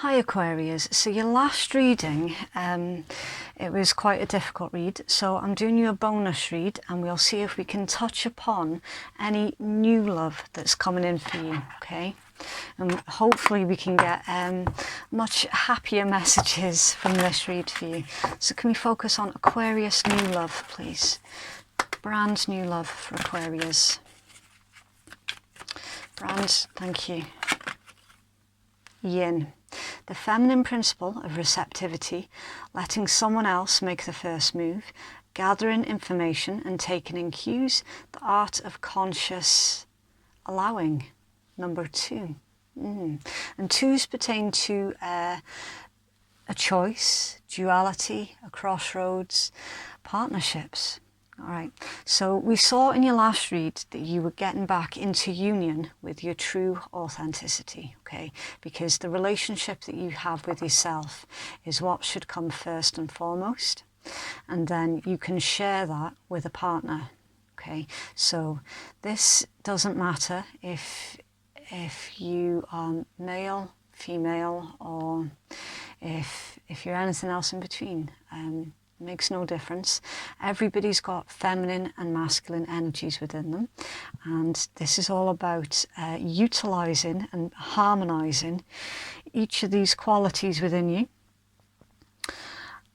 Hi Aquarius, so your last reading, it was quite a difficult read, so I'm doing you a bonus read and we'll see if we can touch upon any new love that's coming in for you, okay? And hopefully we can get much happier messages from this read for you. So can we focus on Aquarius new love, please? Brand new love for Aquarius. Brand, thank you. Yin. The feminine principle of receptivity, letting someone else make the first move, gathering information and taking in cues, the art of conscious allowing. Number 2. And 2s pertain to a choice, duality, a crossroads, partnerships. All right, so we saw in your last read that you were getting back into union with your true authenticity, okay? Because the relationship that you have with yourself is what should come first and foremost. And then you can share that with a partner, okay? So this doesn't matter if you are male, female, or if you're anything else in between. Makes no difference. Everybody's got feminine and masculine energies within them, and this is all about utilizing and harmonizing each of these qualities within you.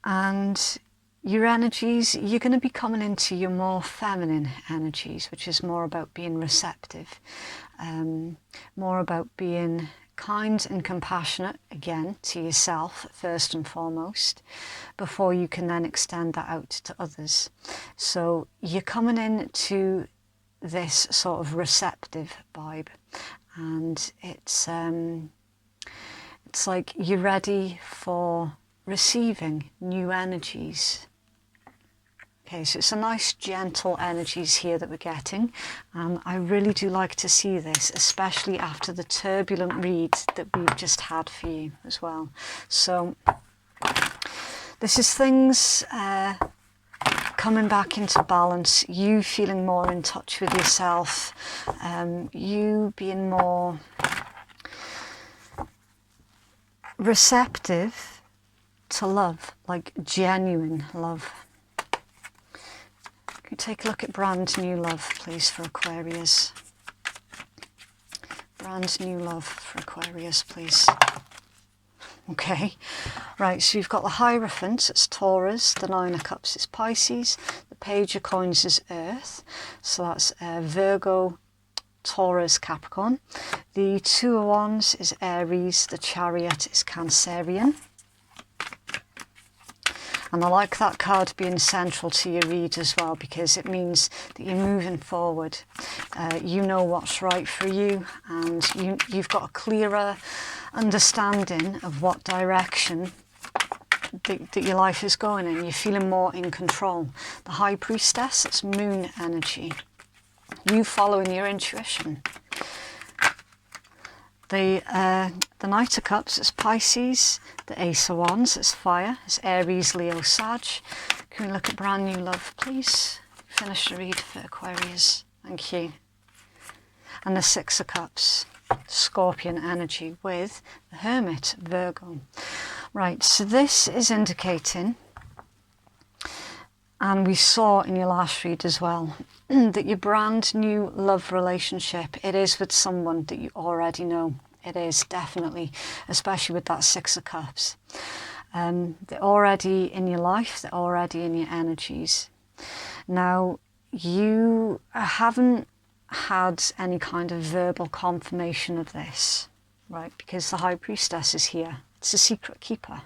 And your energies, you're going to be coming into your more feminine energies, which is more about being receptive, more about being kind and compassionate, again, to yourself first and foremost, before you can then extend that out to others. So you're coming in to this sort of receptive vibe, and it's like you're ready for receiving new energies. Okay, so it's a nice gentle energies here that we're getting. I really do like to see this, especially after the turbulent read that we've just had for you as well. So this is things coming back into balance, you feeling more in touch with yourself, you being more receptive to love, like genuine love. Can you take a look at brand new love, please, for Aquarius? Brand new love for Aquarius, please. Okay, right, so you've got the Hierophant, it's Taurus, the Nine of Cups is Pisces, the Page of Coins is Earth, so that's Virgo, Taurus, Capricorn. The Two of Wands is Aries, the Chariot is Cancerian. And I like that card being central to your read as well, because it means that you're moving forward. You know what's right for you, and you've got a clearer understanding of what direction that your life is going in. You're feeling more in control. The High Priestess, it's moon energy. You following your intuition. The Knight of Cups, it's Pisces. The Ace of Wands, it's fire. It's Aries, Leo, Sag. Can we look at brand new love, please? Finish the read for Aquarius. Thank you. And the Six of Cups, Scorpion energy with the Hermit, Virgo. Right, so this is indicating, and we saw in your last read as well, that your brand new love relationship, it is with someone that you already know. It is, definitely, especially with that Six of Cups. They're already in your life, they're already in your energies. Now, you haven't had any kind of verbal confirmation of this, right? Because the High Priestess is here. It's a secret keeper.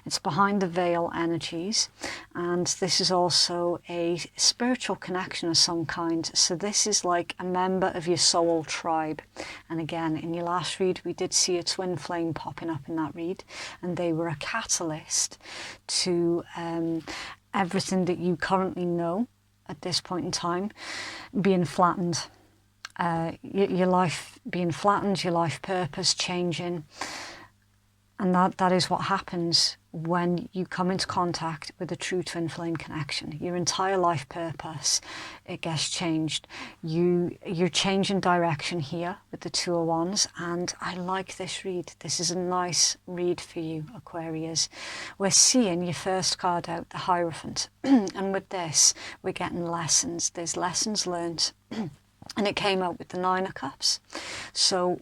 It's behind the veil energies, and this is also a spiritual connection of some kind. So this is like a member of your soul tribe. And again, in your last read, we did see a twin flame popping up in that read, and they were a catalyst to everything that you currently know at this point in time being flattened. Your life being flattened, your life purpose changing. And that is what happens when you come into contact with a true twin flame connection. Your entire life purpose, it gets changed. You're changing direction here with the Two of Wands, and I like this read. This is a nice read for you, Aquarius. We're seeing your first card out, the Hierophant, and with this, we're getting lessons. There's lessons learned, and it came out with the Nine of Cups. So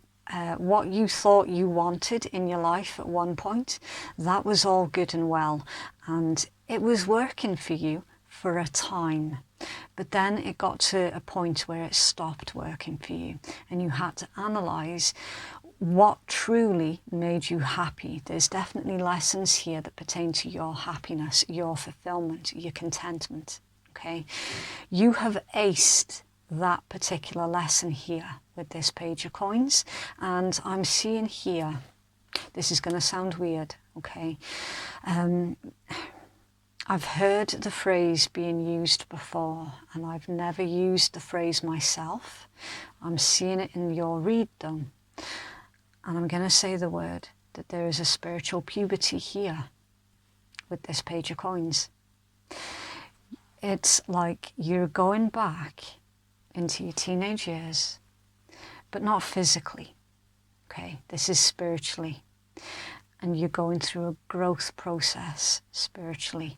what you thought you wanted in your life at one point, that was all good and well, and it was working for you for a time, but then it got to a point where it stopped working for you, and you had to analyze what truly made you happy. There's definitely lessons here that pertain to your happiness, your fulfillment, your contentment. Okay, you have aced that particular lesson here with this Page of Coins, and I'm seeing here, this is going to sound weird, okay, I've heard the phrase being used before, and I've never used the phrase myself. I'm seeing it in your read though, and I'm going to say the word that there is a spiritual puberty here with this Page of Coins. It's like you're going back into your teenage years, but not physically, okay? This is spiritually, and you're going through a growth process spiritually.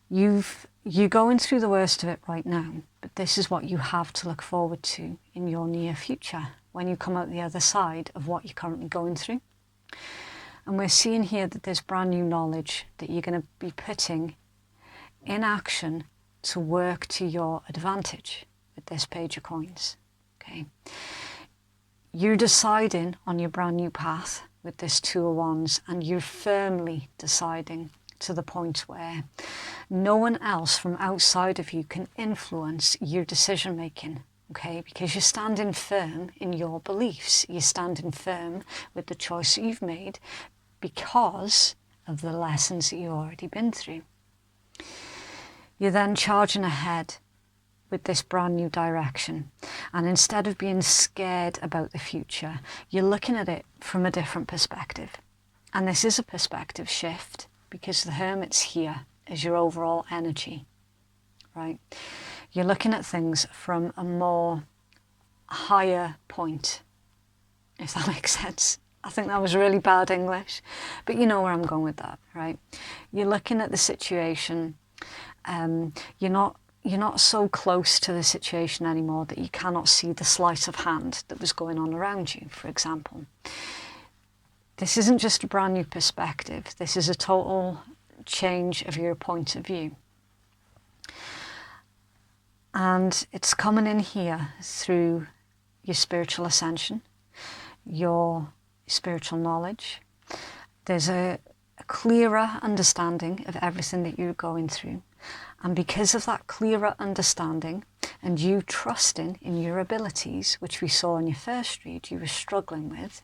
You're going through the worst of it right now, but this is what you have to look forward to in your near future when you come out the other side of what you're currently going through. And we're seeing here that there's brand new knowledge that you're going to be putting in action to work to your advantage with this Page of Coins, okay? You're deciding on your brand new path with this Two of Wands, and you're firmly deciding to the point where no one else from outside of you can influence your decision making, okay? Because you're standing firm in your beliefs. You're standing firm with the choice that you've made because of the lessons that you've already been through. You're then charging ahead with this brand new direction. And instead of being scared about the future, you're looking at it from a different perspective. And this is a perspective shift because the Hermit's here as your overall energy, right? You're looking at things from a more higher point, if that makes sense. I think that was really bad English, but you know where I'm going with that, right? You're looking at the situation. You're not so close to the situation anymore that you cannot see the sleight of hand that was going on around you, for example. This isn't just a brand new perspective. This is a total change of your point of view. And it's coming in here through your spiritual ascension, your spiritual knowledge. There's a clearer understanding of everything that you're going through. And because of that clearer understanding and you trusting in your abilities, which we saw in your first read you were struggling with,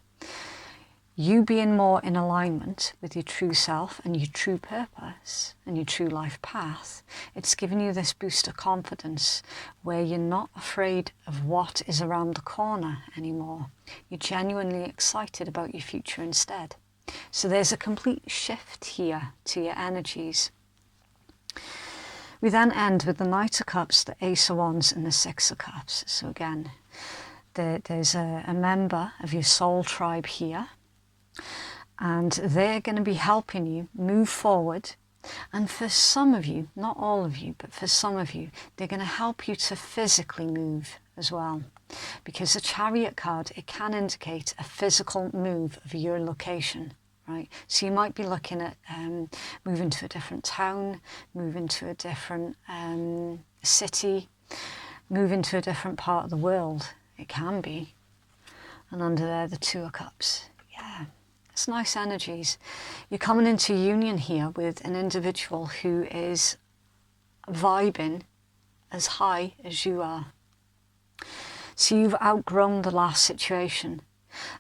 you being more in alignment with your true self and your true purpose and your true life path, it's given you this boost of confidence where you're not afraid of what is around the corner anymore. You're genuinely excited about your future instead. So there's a complete shift here to your energies. We then end with the Knight of Cups, the Ace of Wands and the Six of Cups. So again, there's a member of your soul tribe here, and they're going to be helping you move forward. And for some of you, not all of you, but for some of you, they're going to help you to physically move as well. Because the Chariot card, it can indicate a physical move of your location. Right, so you might be looking at moving to a different town, moving to a different city, moving to a different part of the world. It can be. And under there, the Two of Cups. Yeah, it's nice energies. You're coming into union here with an individual who is vibing as high as you are. So you've outgrown the last situation.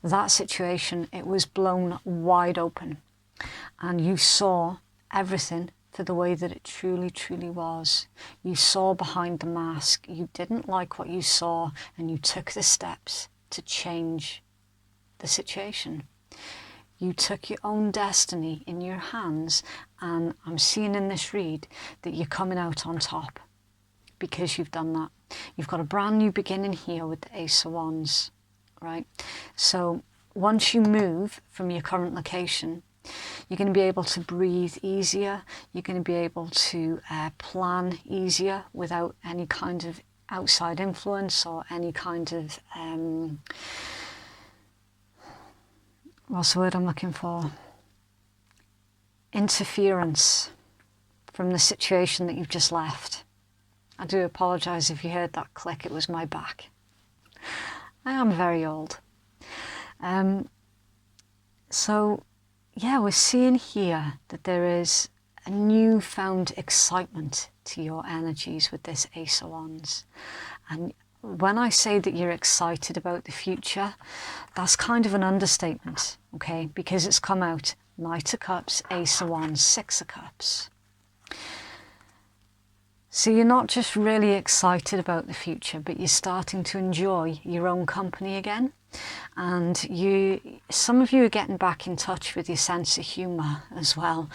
That situation, it was blown wide open, and you saw everything for the way that it truly, truly was. You saw behind the mask. You didn't like what you saw, and you took the steps to change the situation. You took your own destiny in your hands, and I'm seeing in this read that you're coming out on top because you've done that. You've got a brand new beginning here with the Ace of Wands, right? So once you move from your current location, you're going to be able to breathe easier. You're going to be able to plan easier without any kind of outside influence or any kind of what's the word I'm looking for? Interference from the situation that you've just left. I do apologise if you heard that click, it was my back. I am very old. So yeah, we're seeing here that there is a newfound excitement to your energies with this Ace of Wands. And when I say that you're excited about the future, that's kind of an understatement, okay? Because it's come out Knight of Cups, Ace of Wands, Six of Cups. So you're not just really excited about the future, but you're starting to enjoy your own company again. And some of you are getting back in touch with your sense of humour as well,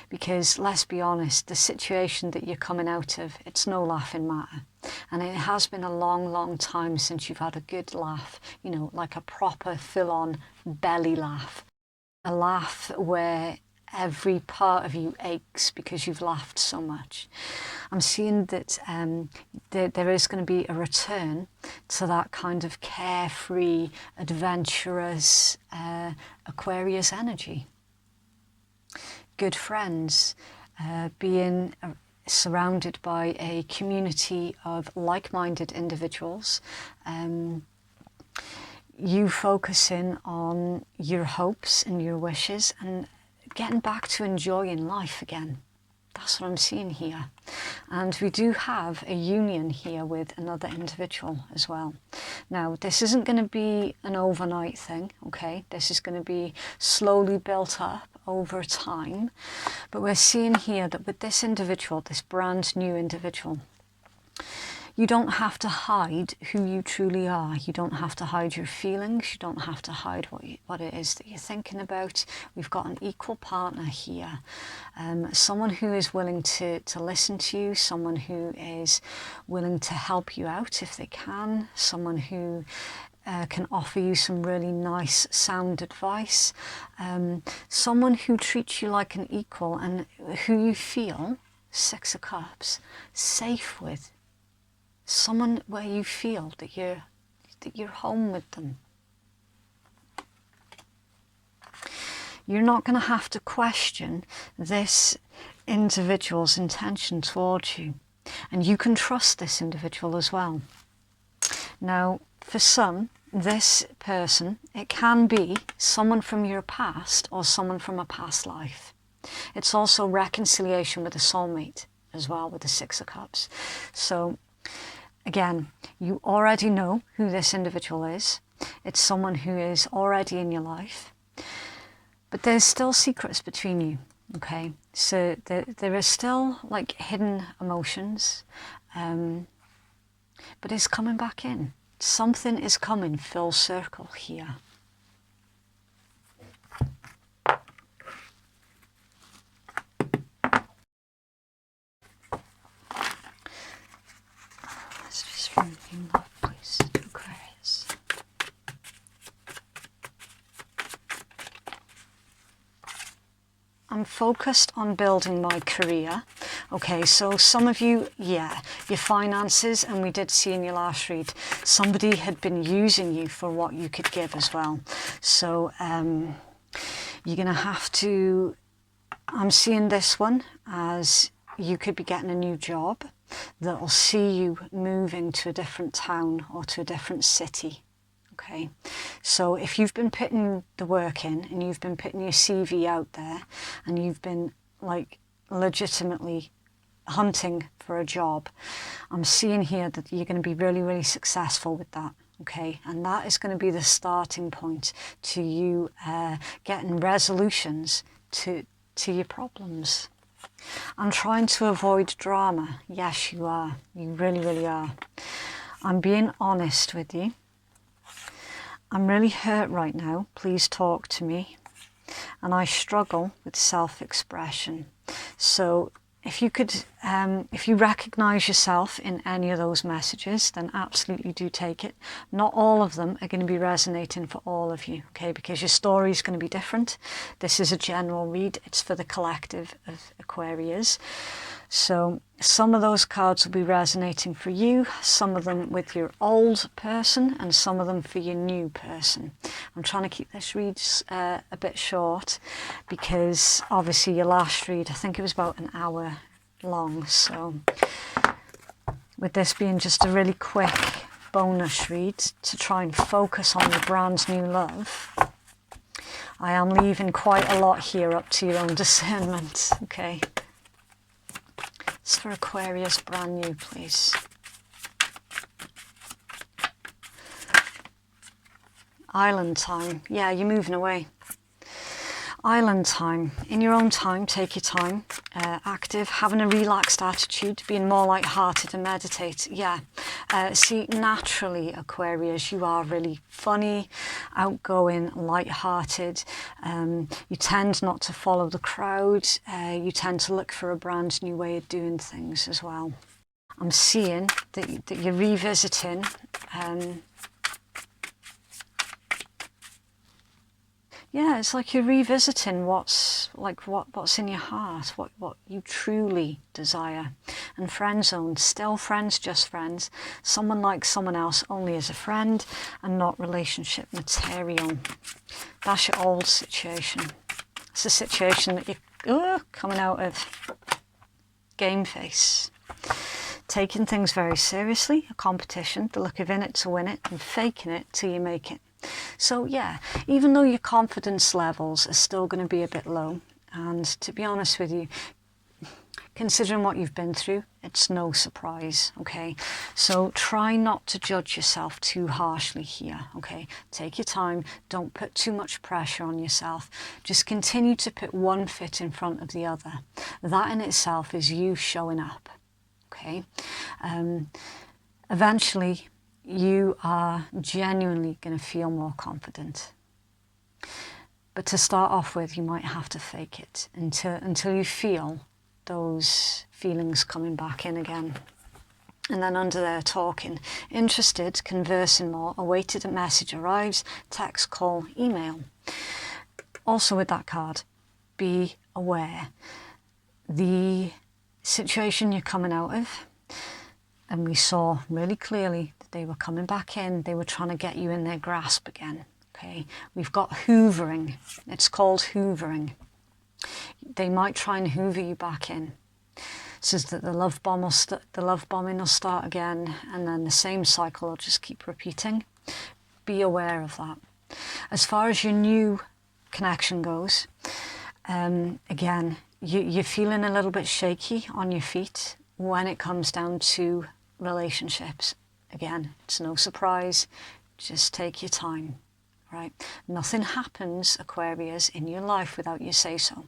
because let's be honest, the situation that you're coming out of, it's no laughing matter. And it has been a long, long time since you've had a good laugh, you know, like a proper full-on belly laugh. A laugh where every part of you aches because you've laughed so much. I'm seeing that there is going to be a return to that kind of carefree, adventurous Aquarius energy. Good friends, being surrounded by a community of like-minded individuals, you focusing on your hopes and your wishes and getting back to enjoying life again. That's what I'm seeing here. And we do have a union here with another individual as well. Now, this isn't going to be an overnight thing, okay? This is going to be slowly built up over time. But we're seeing here that with this individual, this brand new individual, you don't have to hide who you truly are. You don't have to hide your feelings. You don't have to hide what it is that you're thinking about. We've got an equal partner here. Someone who is willing to listen to you. Someone who is willing to help you out if they can. Someone who can offer you some really nice sound advice. Someone who treats you like an equal and who you feel, Six of Cups, safe with. Someone where you feel that you're home with them. You're not going to have to question this individual's intention towards you. And you can trust this individual as well. Now, for some, this person, it can be someone from your past or someone from a past life. It's also reconciliation with a soulmate as well with the Six of Cups. So, again, you already know who this individual is. It's someone who is already in your life. But there's still secrets between you, okay? So there are still like hidden emotions, but it's coming back in. Something is coming full circle here. Let's just remove love, please, to Aquarius. I'm focused on building my career. Okay, so some of you, yeah, your finances, and we did see in your last read, somebody had been using you for what you could give as well. So you're going to have to, I'm seeing this one as you could be getting a new job that will see you moving to a different town or to a different city. Okay, so if you've been putting the work in and you've been putting your CV out there and you've been like legitimately hunting for a job, I'm seeing here that you're going to be really, really successful with that. Okay, and that is going to be the starting point to you getting resolutions to your problems. I'm trying to avoid drama. Yes, you are. You really, really are. I'm being honest with you. I'm really hurt right now. Please talk to me. and I struggle with self-expression. So if you could, if you recognize yourself in any of those messages, then absolutely do take it. Not all of them are going to be resonating for all of you, okay? Because your story is going to be different. This is a general read. It's for the collective of Aquarius. So some of those cards will be resonating for you, some of them with your old person, and some of them for your new person. I'm trying to keep this read a bit short because obviously your last read, I think it was about an hour long. So with this being just a really quick bonus read to try and focus on your brand new love, I am leaving quite a lot here up to your own discernment, okay? It's for Aquarius brand new, please. Island time. Yeah, you're moving away. Island time. In your own time, take your time. Active, having a relaxed attitude, being more light-hearted and meditate. Yeah. See, naturally, Aquarius, you are really funny, outgoing, light-hearted. You tend not to follow the crowd. You tend to look for a brand new way of doing things as well. I'm seeing that you're revisiting yeah, it's like you're revisiting what's in your heart, what you truly desire. And friend zone, still friends, just friends. Someone likes someone else only as a friend and not relationship material. That's your old situation. It's a situation that you're coming out of. Game face. Taking things very seriously, a competition, the look of in it to win it, and faking it till you make it. So yeah, even though your confidence levels are still going to be a bit low, and to be honest with you, considering what you've been through, it's no surprise, okay? So try not to judge yourself too harshly here, okay? Take your time, don't put too much pressure on yourself. Just continue to put one foot in front of the other. That in itself is you showing up, okay? Eventually, you are genuinely going to feel more confident. But to start off with, you might have to fake it until you feel those feelings coming back in again. And then under there talking, interested, conversing more, awaited a message arrives, text, call, email. Also with that card, be aware. The situation you're coming out of, and we saw really clearly that they were coming back in, they were trying to get you in their grasp again, okay? We've got hoovering, it's called hoovering. They might try and hoover you back in, so that the love bombing will start again, and then the same cycle will just keep repeating. Be aware of that. As far as your new connection goes, again, you're feeling a little bit shaky on your feet when it comes down to relationships. Again, it's no surprise, just take your time, right? Nothing happens, Aquarius, in your life without you say so.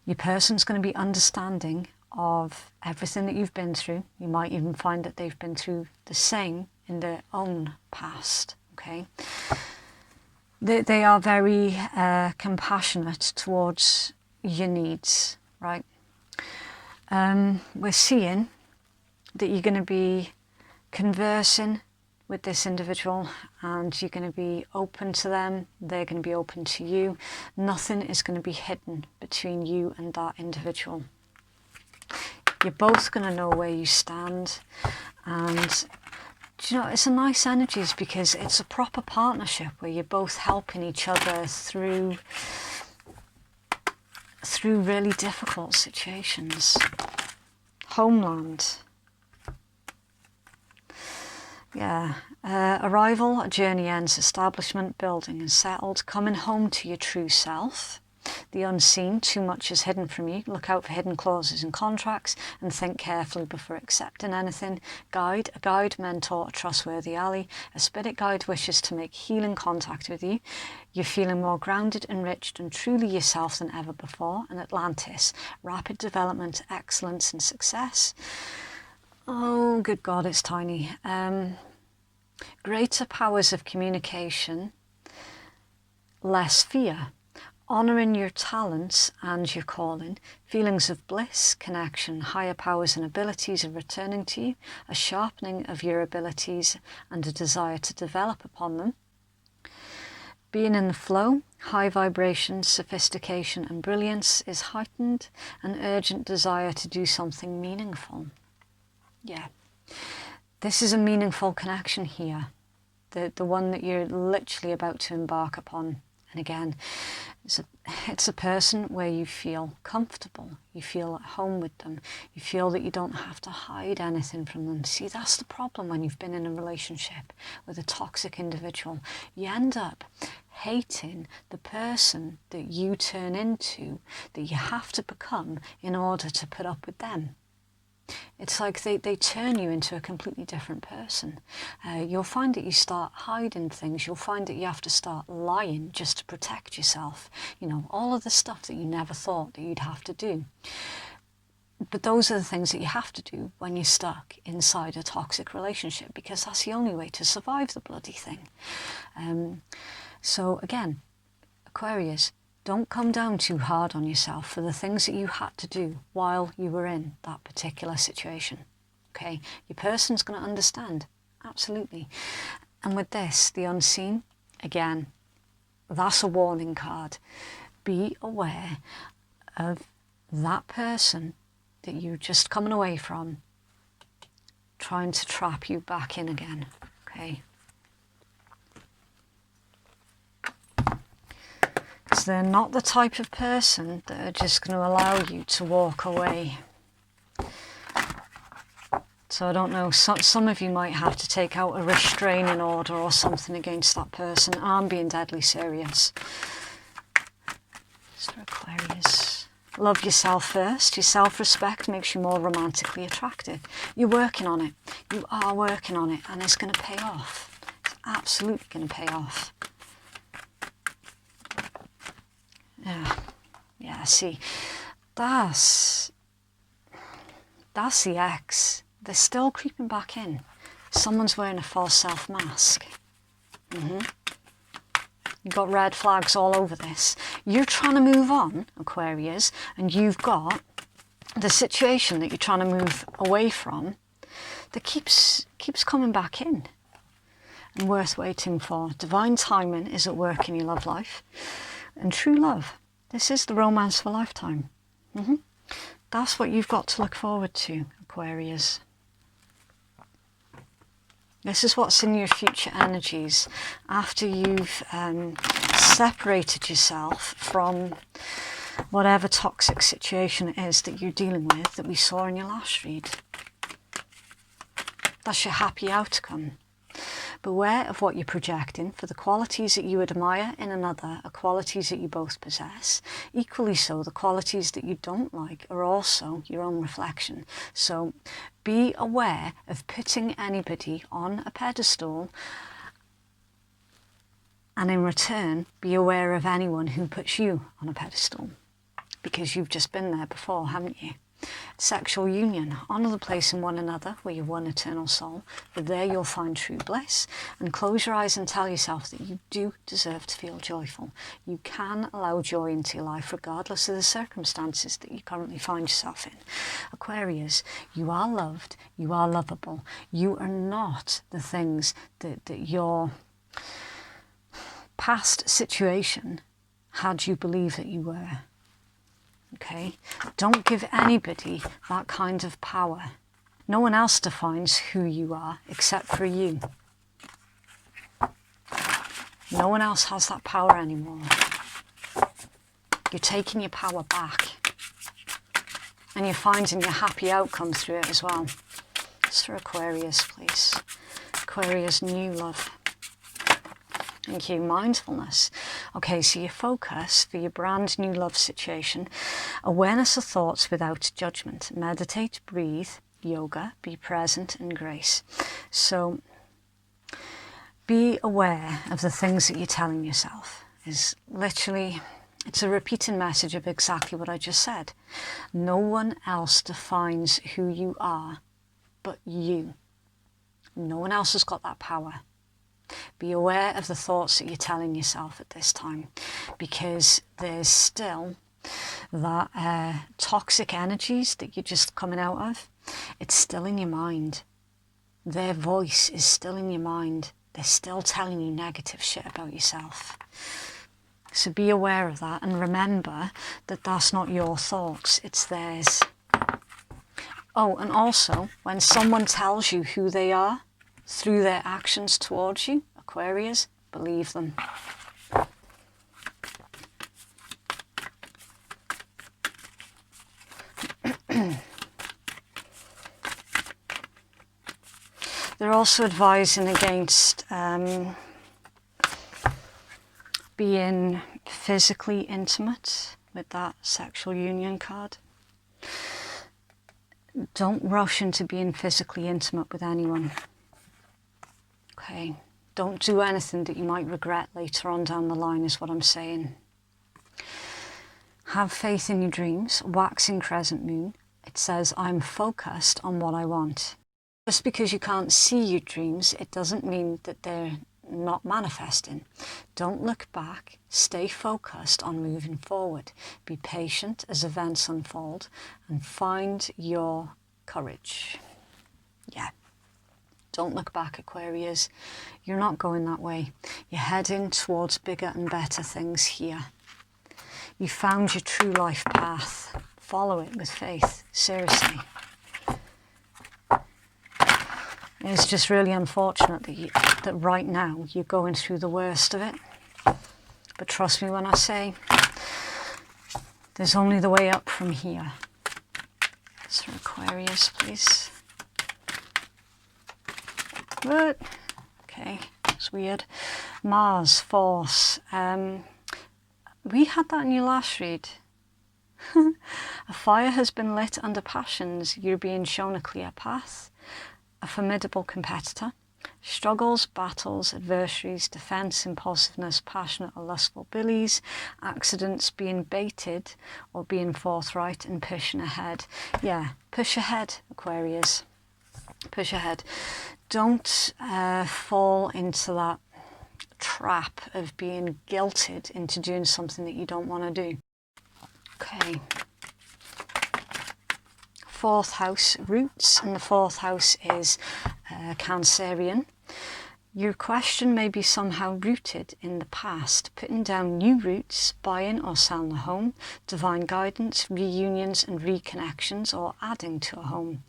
Your person's going to be understanding of everything that you've been through. You might even find that they've been through the same in their own past, okay? They are very compassionate towards your needs, right? We're seeing that you're going to be conversing with this individual and you're going to be open to them, they're going to be open to you. Nothing is going to be hidden between you and that individual. You're both going to know where you stand, and do you know, it's a nice energies because it's a proper partnership where you're both helping each other through really difficult situations. Homeland. Yeah, arrival, a journey ends, establishment, building and settled, coming home to your true self. The unseen, too much is hidden from you. Look out for hidden clauses in contracts and think carefully before accepting anything. Guide, a guide, mentor, a trustworthy ally. A spirit guide wishes to make healing contact with you. You're feeling more grounded, enriched and truly yourself than ever before. And Atlantis, rapid development, excellence and success. Oh, good God, it's tiny. Greater powers of communication, less fear. honouring your talents and your calling, feelings of bliss, connection, higher powers and abilities are returning to you, a sharpening of your abilities and a desire to develop upon them. Being in the flow, high vibration, sophistication and brilliance is heightened, an urgent desire to do something meaningful. Yeah, this is a meaningful connection here, the one that you're literally about to embark upon. And again, it's a person where you feel comfortable, you feel at home with them, you feel that you don't have to hide anything from them. See, that's the problem when you've been in a relationship with a toxic individual. You end up hating the person that you turn into, that you have to become in order to put up with them. It's like they turn you into a completely different person. You'll find that you start hiding things. You'll find that you have to start lying just to protect yourself. You know, all of the stuff that you never thought that you'd have to do. But those are the things that you have to do when you're stuck inside a toxic relationship, because that's the only way to survive the bloody thing. So again, Aquarius, don't come down too hard on yourself for the things that you had to do while you were in that particular situation. Okay, your person's going to understand, absolutely. And with this, the unseen, again, that's a warning card. Be aware of that person that you're just coming away from, trying to trap you back in again. Okay. Because they're not the type of person that are just going to allow you to walk away. So I don't know, some of you might have to take out a restraining order or something against that person. I'm being deadly serious. So Aquarius, love yourself first. Your self-respect makes you more romantically attractive. You're working on it. You are working on it, and it's going to pay off. It's absolutely going to pay off. Yeah, see, that's the ex. They're still creeping back in. Someone's wearing a false self mask. You've got red flags all over this. You're trying to move on, Aquarius, and you've got the situation that you're trying to move away from that keeps coming back in, and worth waiting for. Divine timing is at work in your love life, and true love. This is the romance of a lifetime. That's what you've got to look forward to, Aquarius. This is what's in your future energies after you've separated yourself from whatever toxic situation it is that you're dealing with that we saw in your last read. That's your happy outcome. Beware of what you're projecting, for the qualities that you admire in another are qualities that you both possess. Equally so, the qualities that you don't like are also your own reflection. So be aware of putting anybody on a pedestal, and in return, be aware of anyone who puts you on a pedestal, because you've just been there before, haven't you? Sexual union. Honour the place in one another where you're one eternal soul, for there you'll find true bliss. And close your eyes and tell yourself that you do deserve to feel joyful. You can allow joy into your life regardless of the circumstances that you currently find yourself in. Aquarius, you are loved, you are lovable. You are not the things that your past situation had you believe that you were. Okay, don't give anybody that kind of power. No one else defines who you are except for you. No one else has that power anymore. You're taking your power back, and you're finding your happy outcome through it as well. It's for Aquarius, please. Aquarius, new love. Thank you. Mindfulness. Okay, so your focus for your brand new love situation: awareness of thoughts without judgment. Meditate, breathe, yoga, be present, and grace. So be aware of the things that you're telling yourself. Is literally, it's a repeating message of exactly what I just said. No one else defines who you are but you. No one else has got that power. Be aware of the thoughts that you're telling yourself at this time, because there's still that toxic energies that you're just coming out of. It's still in your mind. Their voice is still in your mind. They're still telling you negative shit about yourself. So be aware of that, and remember that that's not your thoughts, it's theirs. Oh, and also, when someone tells you who they are through their actions towards you, Aquarius, believe them. They're also advising against being physically intimate with that sexual union card. Don't rush into being physically intimate with anyone. Okay, don't do anything that you might regret later on down the line is what I'm saying. Have faith in your dreams. Waxing crescent moon. It says, I'm focused on what I want. Just because you can't see your dreams, it doesn't mean that they're not manifesting. Don't look back. Stay focused on moving forward. Be patient as events unfold and find your courage. Yeah. Don't look back, Aquarius. You're not going that way. You're heading towards bigger and better things here. You found your true life path. Follow it with faith. Seriously. It's just really unfortunate that right now you're going through the worst of it. But trust me when I say, there's only the way up from here. So Aquarius, please. But, okay, it's weird. Mars, force. We had that in your last read. A fire has been lit under passions. You're being shown a clear path. A formidable competitor. Struggles, battles, adversaries, defence, impulsiveness, passionate or lustful billies, accidents, being baited or being forthright and pushing ahead. Yeah, push ahead, Aquarius. Push ahead. Don't fall into that trap of being guilted into doing something that you don't want to do. Okay. Fourth house, roots, and the fourth house is Cancerian. Your question may be somehow rooted in the past, putting down new roots, buying or selling a home, divine guidance, reunions and reconnections, or adding to a home.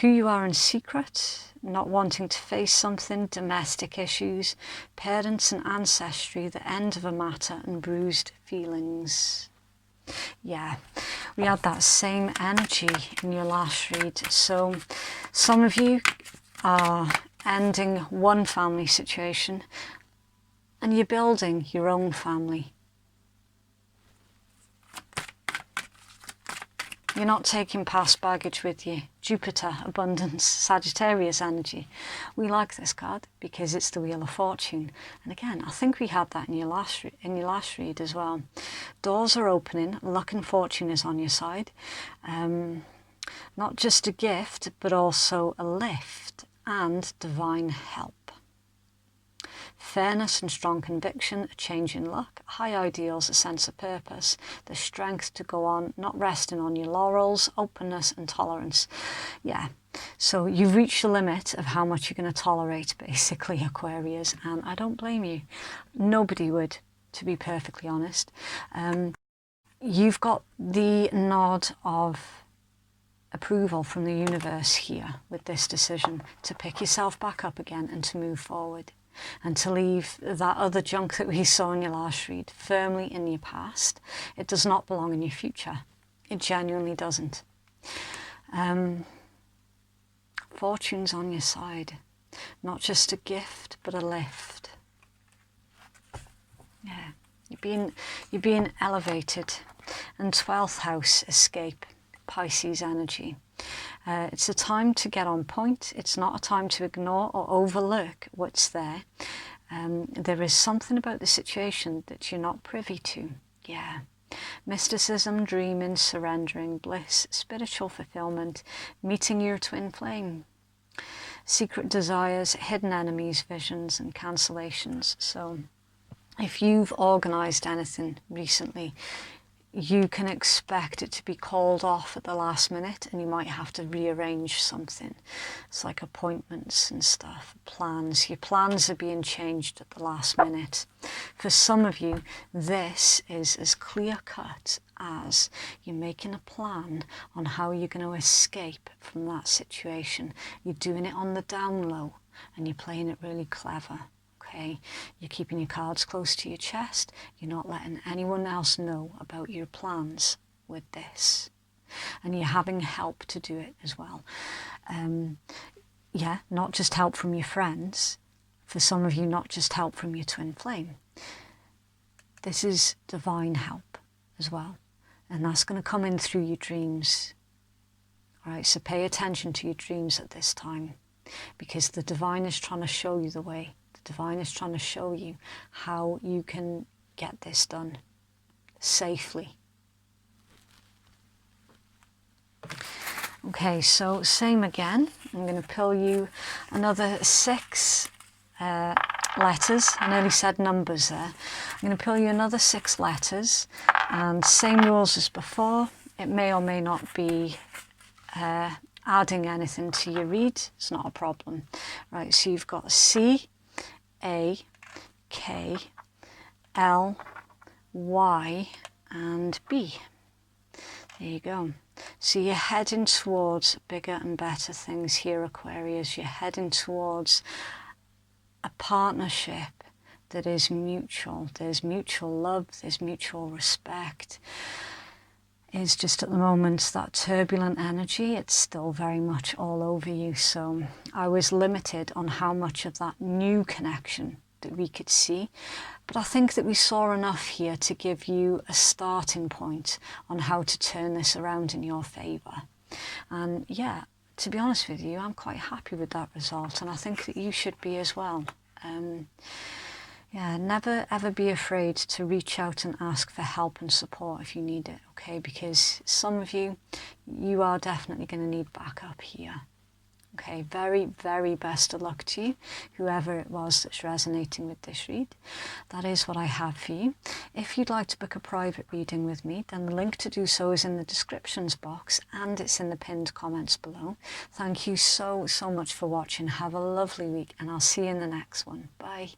Who you are in secret, not wanting to face something, domestic issues, parents and ancestry, the end of a matter, and bruised feelings. Yeah, we had that same energy in your last read. So some of you are ending one family situation and you're building your own family. You're not taking past baggage with you. Jupiter, abundance, Sagittarius energy. We like this card because it's the Wheel of Fortune. And again, I think we had that in your last read as well. Doors are opening, luck and fortune is on your side. Not just a gift, but also a lift and divine help. Fairness and strong conviction, a change in luck, high ideals, a sense of purpose, the strength to go on, not resting on your laurels, openness and tolerance. Yeah, so you've reached the limit of how much you're going to tolerate, basically, Aquarius, and I don't blame you. Nobody would, to be perfectly honest. You've got the nod of approval from the universe here with this decision to pick yourself back up again and to move forward. And to leave that other junk that we saw in your last read firmly in your past. It does not belong in your future. It genuinely doesn't. Fortune's on your side. Not just a gift, but a lift. Yeah, you're being elevated. And 12th house, escape, Pisces energy. It's a time to get on point. It's not a time to ignore or overlook what's there. There is something about the situation that you're not privy to. Yeah. Mysticism, dreaming, surrendering, bliss, spiritual fulfillment, meeting your twin flame. secret desires, hidden enemies, visions and cancellations. So if you've organised anything recently, you can expect it to be called off at the last minute, and you might have to rearrange something. It's like appointments and stuff, plans. Your plans are being changed at the last minute. For some of you, this is as clear cut as you're making a plan on how you're going to escape from that situation. You're doing it on the down low and you're playing it really clever. Okay, you're keeping your cards close to your chest. You're not letting anyone else know about your plans with this. And you're having help to do it as well. Yeah, not just help from your friends. For some of you, not just help from your twin flame. This is divine help as well. And that's going to come in through your dreams. All right, so pay attention to your dreams at this time, because the divine is trying to show you the way. Divine is trying to show you how you can get this done safely. Okay, so same again. I'm going to pull you another 6 letters. I nearly said numbers there. I'm going to pull you another 6 letters, and same rules as before. It may or may not be adding anything to your read. It's not a problem. Right, so you've got C, A, K, L, Y and B. There you go. So you're heading towards bigger and better things here, Aquarius. You're heading towards a partnership that is mutual. There's mutual love, there's mutual respect. It's just at the moment that turbulent energy, it's still very much all over you. So I was limited on how much of that new connection that we could see, but I think that we saw enough here to give you a starting point on how to turn this around in your favour. And yeah, to be honest with you, I'm quite happy with that result, and I think that you should be as well. Yeah, never ever be afraid to reach out and ask for help and support if you need it, okay? Because some of you, you are definitely going to need backup here. Okay, very, very best of luck to you, whoever it was that's resonating with this read. That is what I have for you. If you'd like to book a private reading with me, then the link to do so is in the descriptions box and it's in the pinned comments below. Thank you so, so much for watching. Have a lovely week and I'll see you in the next one. Bye.